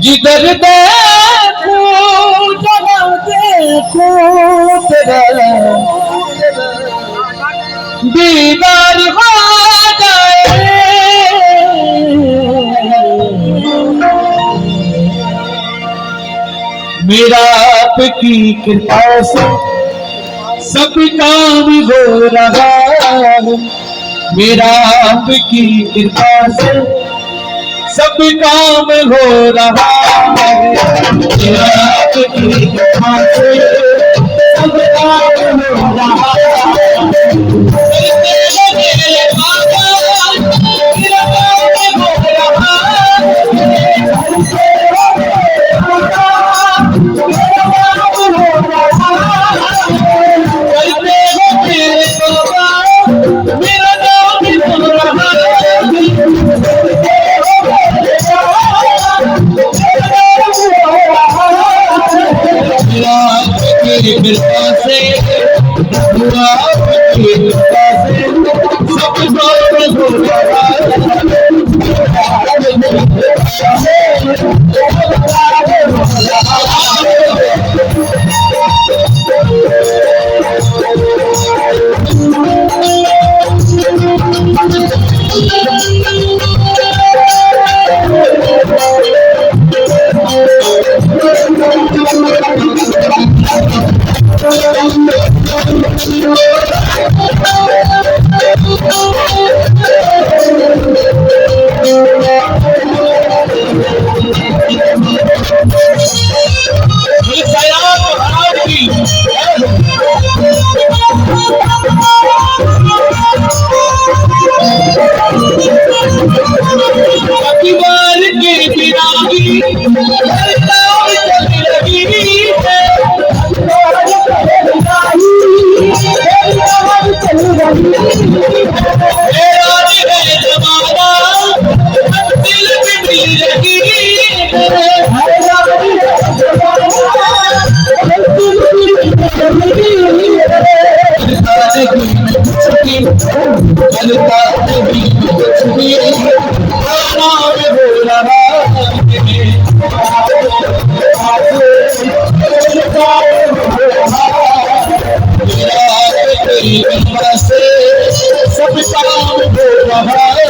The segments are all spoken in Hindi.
जिधर देखो जहाँ देखो तेरा दीदार हो जाए। मेरा आपकी कृपा से सब काम हो रहा है। मेरा आपकी कृपा से सब काम हो रहा है। मेरा आपकी कृपा से सब काम हो रहा है। मेरे बाबा मेरा काम हो रहा है। कृपा से आपकी कृपा से सब काम हो रहा है।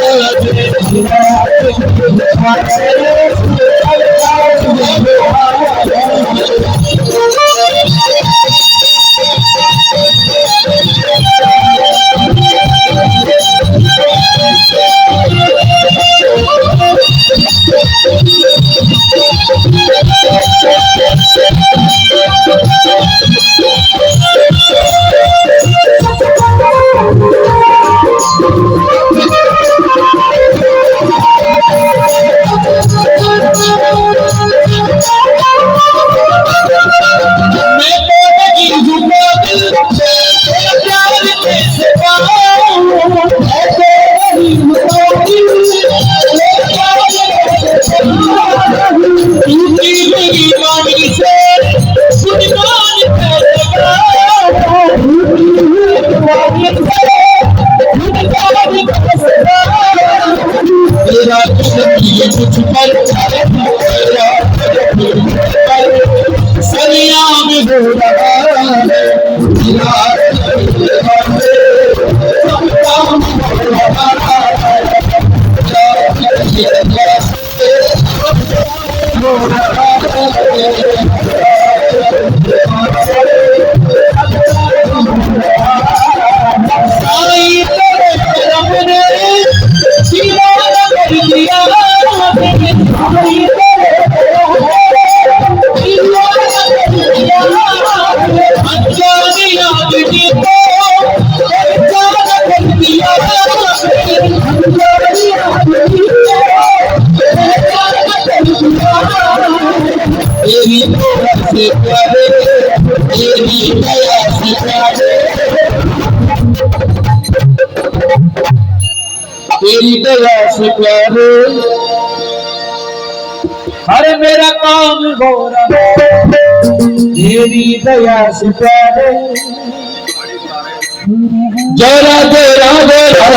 तेरी दया से प्यारे अरे मेरा काम हो रहा तेरी दया से प्यारे जरा जरा जरा